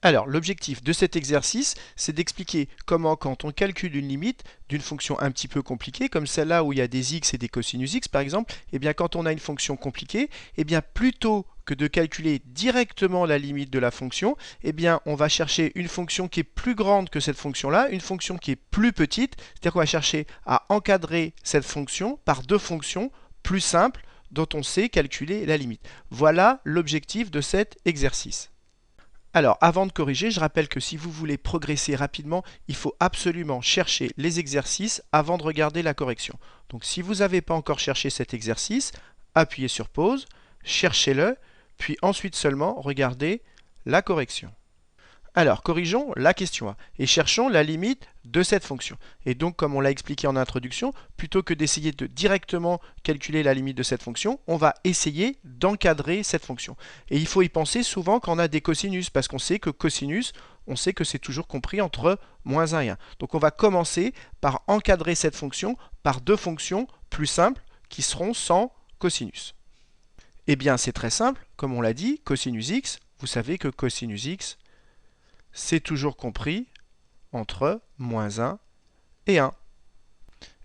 Alors, l'objectif de cet exercice, c'est d'expliquer comment, quand on calcule une limite d'une fonction un petit peu compliquée, comme celle-là où il y a des x et des cosinus x par exemple, eh bien quand on a une fonction compliquée, eh bien plutôt que de calculer directement la limite de la fonction, eh bien on va chercher une fonction qui est plus grande que cette fonction-là, une fonction qui est plus petite, c'est-à-dire qu'on va chercher à encadrer cette fonction par deux fonctions plus simples dont on sait calculer la limite. Voilà l'objectif de cet exercice. Alors, avant de corriger, je rappelle que si vous voulez progresser rapidement, il faut absolument chercher les exercices avant de regarder la correction. Donc, si vous n'avez pas encore cherché cet exercice, appuyez sur pause, cherchez-le, puis ensuite seulement regardez la correction. Alors, corrigeons la question A et cherchons la limite de cette fonction. Et donc, comme on l'a expliqué en introduction, plutôt que d'essayer de directement calculer la limite de cette fonction, on va essayer d'encadrer cette fonction. Et il faut y penser souvent quand on a des cosinus, parce qu'on sait que cosinus, on sait que c'est toujours compris entre moins 1 et 1. Donc, on va commencer par encadrer cette fonction par deux fonctions plus simples qui seront sans cosinus. Eh bien, c'est très simple, comme on l'a dit, cosinus x, vous savez que cosinus x, c'est toujours compris entre moins 1 et 1.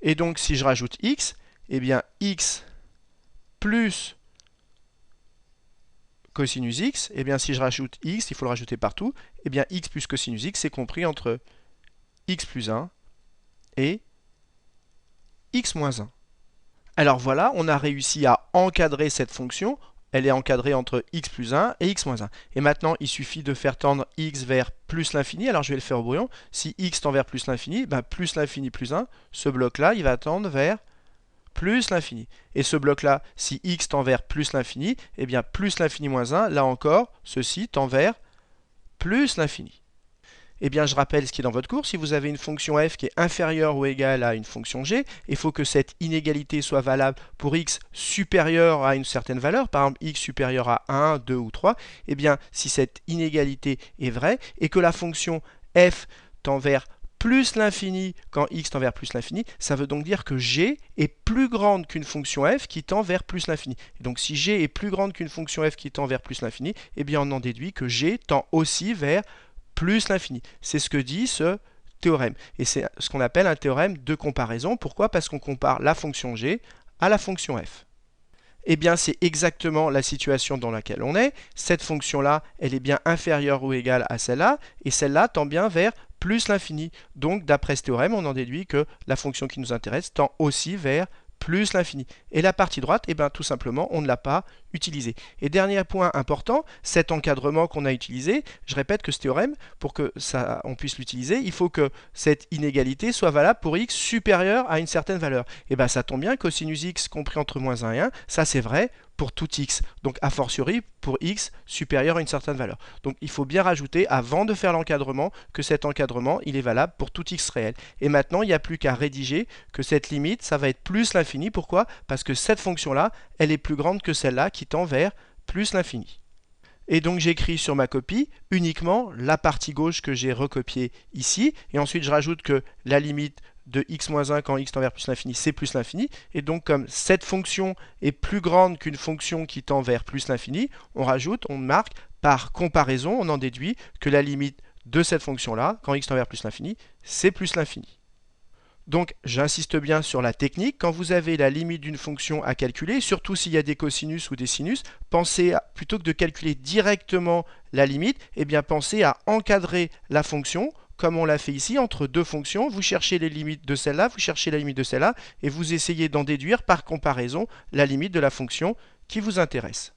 Et donc, si je rajoute x, eh bien x plus cosinus x, eh bien si je rajoute x, il faut le rajouter partout, eh bien x plus cosinus x, c'est compris entre x plus 1 et x moins 1. Alors voilà, on a réussi à encadrer cette fonction. Elle est encadrée entre x plus 1 et x moins 1. Et maintenant, il suffit de faire tendre x vers plus l'infini. Alors, je vais le faire au brouillon. Si x tend vers plus l'infini, ben plus l'infini plus 1, ce bloc-là, il va tendre vers plus l'infini. Et ce bloc-là, si x tend vers plus l'infini, eh bien, plus l'infini moins 1, là encore, ceci tend vers plus l'infini. Eh bien, je rappelle ce qui est dans votre cours. Si vous avez une fonction f qui est inférieure ou égale à une fonction g, il faut que cette inégalité soit valable pour x supérieur à une certaine valeur, par exemple x supérieur à 1, 2 ou 3. Eh bien, si cette inégalité est vraie et que la fonction f tend vers plus l'infini quand x tend vers plus l'infini, ça veut donc dire que g est plus grande qu'une fonction f qui tend vers plus l'infini. Donc si g est plus grande qu'une fonction f qui tend vers plus l'infini, eh bien on en déduit que g tend aussi vers plus l'infini. C'est ce que dit ce théorème. Et c'est ce qu'on appelle un théorème de comparaison. Pourquoi? Parce qu'on compare la fonction g à la fonction f. Eh bien, c'est exactement la situation dans laquelle on est. Cette fonction-là, elle est bien inférieure ou égale à celle-là, et celle-là tend bien vers plus l'infini. Donc, d'après ce théorème, on en déduit que la fonction qui nous intéresse tend aussi vers plus l'infini. Et la partie droite, eh bien, tout simplement, on ne l'a pas utilisée. Et dernier point important, cet encadrement qu'on a utilisé, je répète que ce théorème, pour que on puisse l'utiliser, il faut que cette inégalité soit valable pour x supérieur à une certaine valeur. Et bien, ça tombe bien, cosinus x compris entre moins 1 et 1, ça c'est vrai pour tout x. Donc, a fortiori, pour x supérieur à une certaine valeur. Donc, il faut bien rajouter, avant de faire l'encadrement, que cet encadrement, il est valable pour tout x réel. Et maintenant, il n'y a plus qu'à rédiger que cette limite, ça va être plus l'infini. Pourquoi? Parce que cette fonction-là, elle est plus grande que celle-là qui tend vers plus l'infini. Et donc j'écris sur ma copie uniquement la partie gauche que j'ai recopiée ici. Et ensuite je rajoute que la limite de x-1 quand x tend vers plus l'infini, c'est plus l'infini. Et donc comme cette fonction est plus grande qu'une fonction qui tend vers plus l'infini, on rajoute, on marque par comparaison, on en déduit que la limite de cette fonction-là, quand x tend vers plus l'infini, c'est plus l'infini. Donc, j'insiste bien sur la technique. Quand vous avez la limite d'une fonction à calculer, surtout s'il y a des cosinus ou des sinus, pensez plutôt que de calculer directement la limite, eh bien pensez à encadrer la fonction, comme on l'a fait ici, entre deux fonctions. Vous cherchez les limites de celle-là, vous cherchez la limite de celle-là, et vous essayez d'en déduire par comparaison la limite de la fonction qui vous intéresse.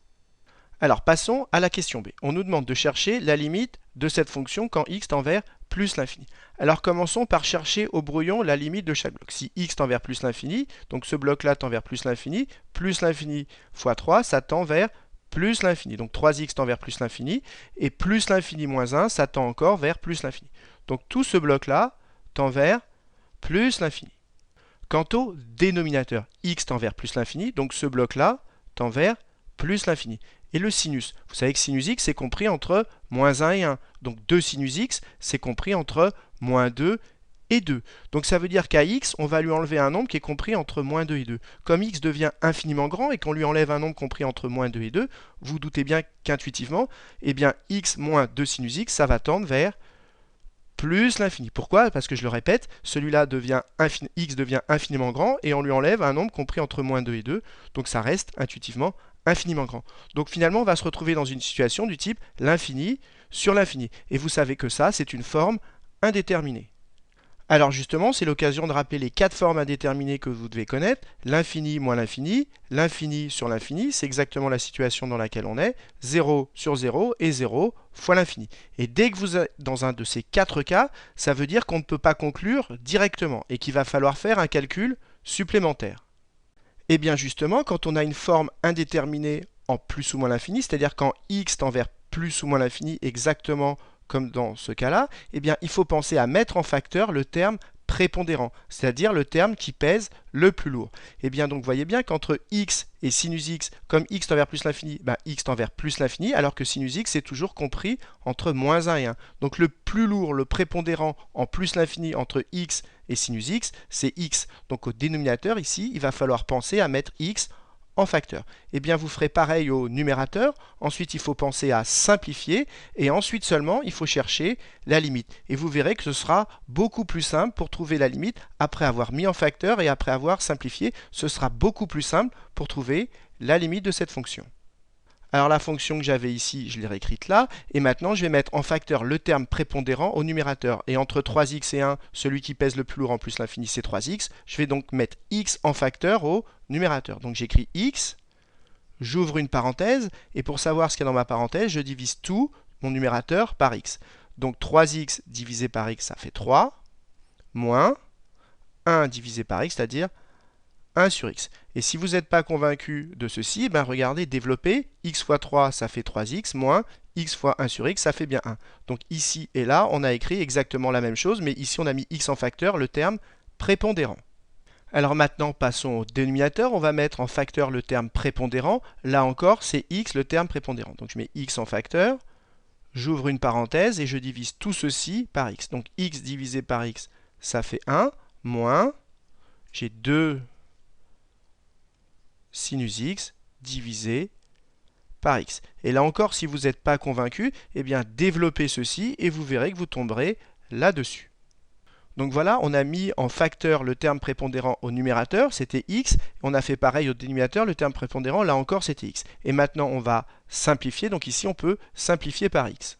Alors, passons à la question B. On nous demande de chercher la limite de cette fonction quand x tend vers plus l'infini. Alors, commençons par chercher au brouillon la limite de chaque bloc. Si x tend vers plus l'infini, donc ce bloc-là tend vers plus l'infini fois 3, ça tend vers plus l'infini. Donc 3x tend vers plus l'infini, et plus l'infini moins 1, ça tend encore vers plus l'infini. Donc tout ce bloc-là tend vers plus l'infini. Quant au dénominateur, x tend vers plus l'infini, donc ce bloc-là tend vers plus l'infini. Et le sinus, vous savez que sinus x c'est compris entre moins 1 et 1. Donc 2 sinus x c'est compris entre moins 2 et 2. Donc ça veut dire qu'à x, on va lui enlever un nombre qui est compris entre moins 2 et 2. Comme x devient infiniment grand et qu'on lui enlève un nombre compris entre moins 2 et 2, vous doutez bien qu'intuitivement, eh bien x moins 2 sinus x, ça va tendre vers plus l'infini. Pourquoi? Parce que je le répète, celui-là devient x devient infiniment grand et on lui enlève un nombre compris entre moins 2 et 2, donc ça reste intuitivement infiniment grand. Donc finalement, on va se retrouver dans une situation du type l'infini sur l'infini. Et vous savez que ça, c'est une forme indéterminée. Alors justement, c'est l'occasion de rappeler les 4 formes indéterminées que vous devez connaître. L'infini moins l'infini sur l'infini, c'est exactement la situation dans laquelle on est, 0 sur 0 et 0 fois l'infini. Et dès que vous êtes dans un de ces 4 cas, ça veut dire qu'on ne peut pas conclure directement et qu'il va falloir faire un calcul supplémentaire. Et bien justement, quand on a une forme indéterminée en plus ou moins l'infini, c'est-à-dire quand x tend vers plus ou moins l'infini exactement comme dans ce cas-là, eh bien, il faut penser à mettre en facteur le terme prépondérant, c'est-à-dire le terme qui pèse le plus lourd. Et bien donc, vous voyez bien qu'entre x et sinus x, comme x tend vers plus l'infini, ben, x tend vers plus l'infini, alors que sinus x est toujours compris entre moins 1 et 1. Donc le plus lourd, le prépondérant en plus l'infini entre x et sinus x, c'est x. Donc au dénominateur, ici, il va falloir penser à mettre x en facteur. Eh bien, vous ferez pareil au numérateur. Ensuite, il faut penser à simplifier. Et ensuite seulement, il faut chercher la limite. Et vous verrez que ce sera beaucoup plus simple pour trouver la limite après avoir mis en facteur et après avoir simplifié. Ce sera beaucoup plus simple pour trouver la limite de cette fonction. Alors la fonction que j'avais ici, je l'ai réécrite là. Et maintenant, je vais mettre en facteur le terme prépondérant au numérateur. Et entre 3x et 1, celui qui pèse le plus lourd en plus l'infini, c'est 3x. Je vais donc mettre x en facteur au numérateur. Donc j'écris x, j'ouvre une parenthèse. Et pour savoir ce qu'il y a dans ma parenthèse, je divise tout mon numérateur par x. Donc 3x divisé par x, ça fait 3, moins 1 divisé par x, c'est-à-dire 1 sur x. Et si vous n'êtes pas convaincu de ceci, ben regardez, développer, x fois 3, ça fait 3x, moins x fois 1 sur x, ça fait bien 1. Donc ici et là, on a écrit exactement la même chose, mais ici on a mis x en facteur, le terme prépondérant. Alors maintenant, passons au dénominateur, on va mettre en facteur le terme prépondérant. Là encore, c'est x le terme prépondérant. Donc je mets x en facteur, j'ouvre une parenthèse et je divise tout ceci par x. Donc x divisé par x, ça fait 1, moins, j'ai 2 sinus x divisé par x. Et là encore, si vous n'êtes pas convaincu, eh bien développez ceci et vous verrez que vous tomberez là-dessus. Donc voilà, on a mis en facteur le terme prépondérant au numérateur, c'était x. On a fait pareil au dénominateur, le terme prépondérant, là encore c'était x. Et maintenant on va simplifier, donc ici on peut simplifier par x.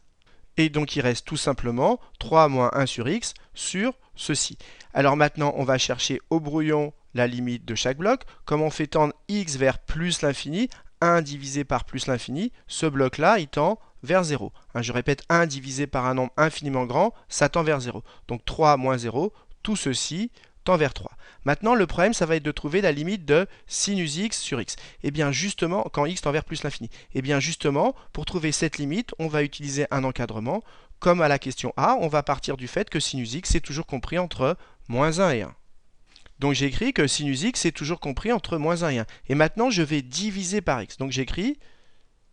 Et donc il reste tout simplement 3 moins 1 sur x sur ceci. Alors maintenant on va chercher au brouillon la limite de chaque bloc. Comme on fait tendre x vers plus l'infini, 1 divisé par plus l'infini, ce bloc-là, il tend vers 0. Je répète, 1 divisé par un nombre infiniment grand, ça tend vers 0. Donc 3 moins 0, tout ceci tend vers 3. Maintenant, le problème, ça va être de trouver la limite de sinus x sur x. Et bien justement, quand x tend vers plus l'infini. Et bien justement, pour trouver cette limite, on va utiliser un encadrement. Comme à la question A, on va partir du fait que sinus x est toujours compris entre moins 1 et 1. Donc j'écris que sinus x est toujours compris entre moins 1 et 1. Et maintenant, je vais diviser par x. Donc j'écris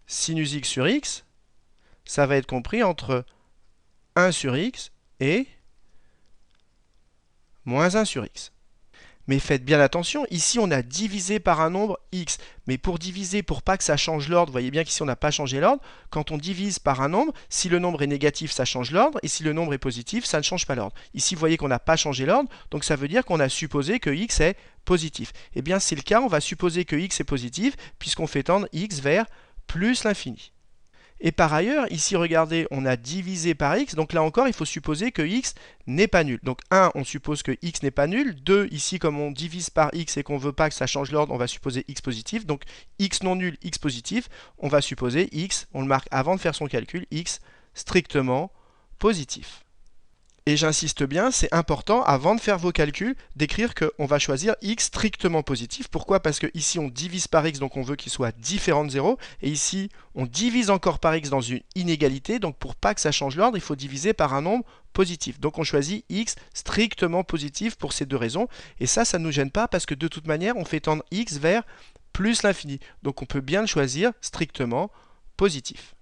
sinus x sur x, ça va être compris entre 1 sur x et moins 1 sur x. Mais faites bien attention, ici on a divisé par un nombre x. Mais pour diviser, pour pas que ça change l'ordre, vous voyez bien qu'ici on n'a pas changé l'ordre. Quand on divise par un nombre, si le nombre est négatif, ça change l'ordre. Et si le nombre est positif, ça ne change pas l'ordre. Ici, vous voyez qu'on n'a pas changé l'ordre. Donc ça veut dire qu'on a supposé que x est positif. Eh bien c'est le cas, on va supposer que x est positif, puisqu'on fait tendre x vers plus l'infini. Et par ailleurs, ici, regardez, on a divisé par x. Donc là encore, il faut supposer que x n'est pas nul. Donc 1, on suppose que x n'est pas nul. 2, ici, comme on divise par x et qu'on ne veut pas que ça change l'ordre, on va supposer x positif. Donc x non nul, x positif. On va supposer x, on le marque avant de faire son calcul, x strictement positif. Et j'insiste bien, c'est important, avant de faire vos calculs, d'écrire qu'on va choisir x strictement positif. Pourquoi? Parce que ici on divise par x, donc on veut qu'il soit différent de 0. Et ici, on divise encore par x dans une inégalité. Donc pour pas que ça change l'ordre, il faut diviser par un nombre positif. Donc on choisit x strictement positif pour ces deux raisons. Et ça ne nous gêne pas parce que de toute manière, on fait tendre x vers plus l'infini. Donc on peut bien le choisir strictement positif.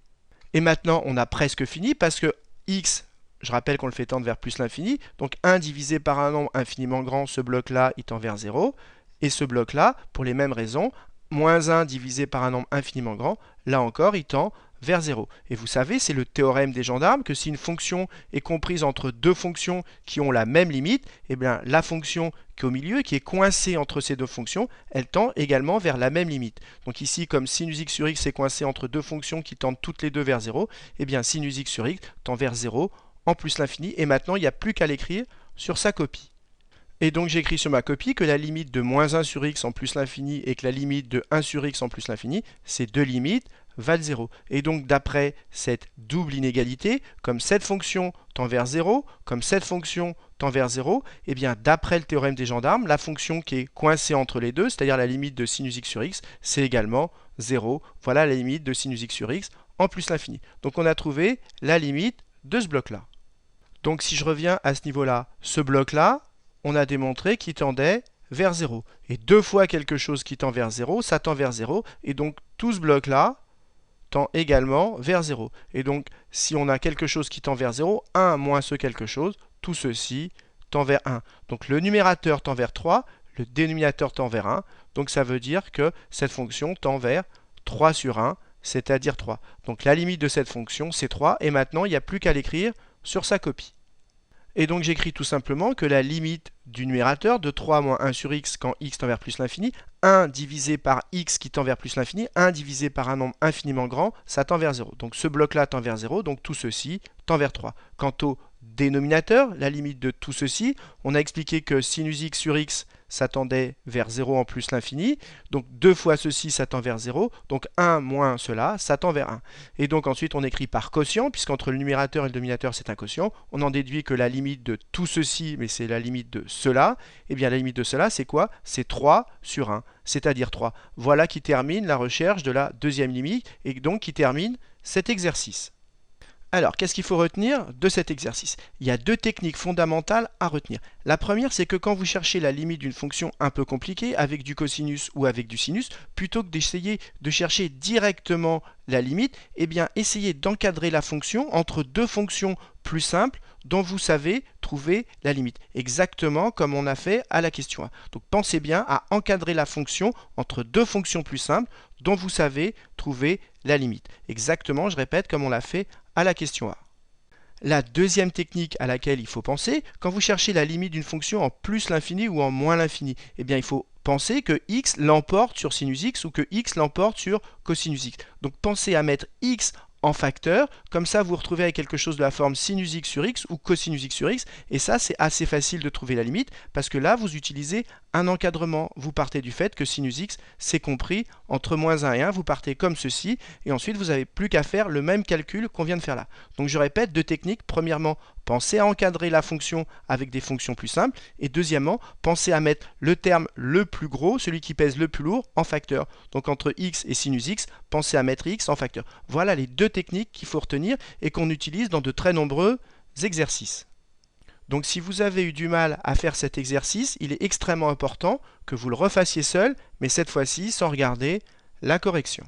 Et maintenant, on a presque fini parce que x je rappelle qu'on le fait tendre vers plus l'infini. Donc 1 divisé par un nombre infiniment grand, ce bloc-là, il tend vers 0. Et ce bloc-là, pour les mêmes raisons, moins 1 divisé par un nombre infiniment grand, là encore, il tend vers 0. Et vous savez, c'est le théorème des gendarmes, que si une fonction est comprise entre deux fonctions qui ont la même limite, eh bien la fonction qui est au milieu, qui est coincée entre ces deux fonctions, elle tend également vers la même limite. Donc ici, comme sinus x sur x est coincé entre deux fonctions qui tendent toutes les deux vers 0, eh bien sinus x sur x tend vers 0 en plus l'infini. Et maintenant, il n'y a plus qu'à l'écrire sur sa copie. Et donc j'écris sur ma copie que la limite de moins 1 sur x en plus l'infini et que la limite de 1 sur x en plus l'infini, ces deux limites valent 0. Et donc d'après cette double inégalité, comme cette fonction tend vers 0, comme cette fonction tend vers 0, et bien d'après le théorème des gendarmes, la fonction qui est coincée entre les deux, c'est-à-dire la limite de sinus x sur x, c'est également 0. Voilà la limite de sinus x sur x en plus l'infini. Donc on a trouvé la limite de ce bloc-là. Donc si je reviens à ce niveau-là, ce bloc-là, on a démontré qu'il tendait vers 0. Et deux fois quelque chose qui tend vers 0, ça tend vers 0. Et donc tout ce bloc-là tend également vers 0. Et donc si on a quelque chose qui tend vers 0, 1 moins ce quelque chose, tout ceci tend vers 1. Donc le numérateur tend vers 3, le dénominateur tend vers 1. Donc ça veut dire que cette fonction tend vers 3 sur 1, c'est-à-dire 3. Donc la limite de cette fonction, c'est 3. Et maintenant, il n'y a plus qu'à l'écrire sur sa copie. Et donc j'écris tout simplement que la limite du numérateur de 3 moins 1 sur x quand x tend vers plus l'infini, 1 divisé par x qui tend vers plus l'infini, 1 divisé par un nombre infiniment grand, ça tend vers 0. Donc ce bloc-là tend vers 0, donc tout ceci tend vers 3. Quant au dénominateur, la limite de tout ceci, on a expliqué que sinus x sur x, ça tendait vers 0 en plus l'infini. Donc 2 fois ceci, ça tend vers 0. Donc 1 moins cela, ça tend vers 1. Et donc ensuite, on écrit par quotient, puisqu'entre le numérateur et le dénominateur, c'est un quotient. On en déduit que la limite de tout ceci, mais c'est la limite de cela. Eh bien, la limite de cela, c'est quoi? C'est 3 sur 1, c'est-à-dire 3. Voilà qui termine la recherche de la deuxième limite, et donc qui termine cet exercice. Alors, qu'est-ce qu'il faut retenir de cet exercice? Il y a deux techniques fondamentales à retenir. La première, c'est que quand vous cherchez la limite d'une fonction un peu compliquée, avec du cosinus ou avec du sinus, plutôt que d'essayer de chercher directement la limite, eh bien, essayez d'encadrer la fonction entre deux fonctions plus simples dont vous savez trouver la limite, exactement comme on a fait à la question 1. Donc, pensez bien à encadrer la fonction entre deux fonctions plus simples dont vous savez trouver la limite. Exactement, je répète, comme on l'a fait à la question A. La deuxième technique à laquelle il faut penser, quand vous cherchez la limite d'une fonction en plus l'infini ou en moins l'infini, eh bien il faut penser que x l'emporte sur sinus x ou que x l'emporte sur cosinus x. Donc pensez à mettre x en facteur, comme ça vous retrouvez avec quelque chose de la forme sinus x sur x ou cosinus x sur x, et ça c'est assez facile de trouver la limite, parce que là vous utilisez un encadrement. Vous partez du fait que sinus x c'est compris entre moins 1 et 1, vous partez comme ceci, et ensuite vous n'avez plus qu'à faire le même calcul qu'on vient de faire là. Donc je répète, deux techniques. Premièrement, pensez à encadrer la fonction avec des fonctions plus simples, et deuxièmement, pensez à mettre le terme le plus gros, celui qui pèse le plus lourd, en facteur. Donc entre x et sinus x, pensez à mettre x en facteur. Voilà les deux techniques qu'il faut retenir et qu'on utilise dans de très nombreux exercices. Donc si vous avez eu du mal à faire cet exercice, il est extrêmement important que vous le refassiez seul, mais cette fois-ci sans regarder la correction.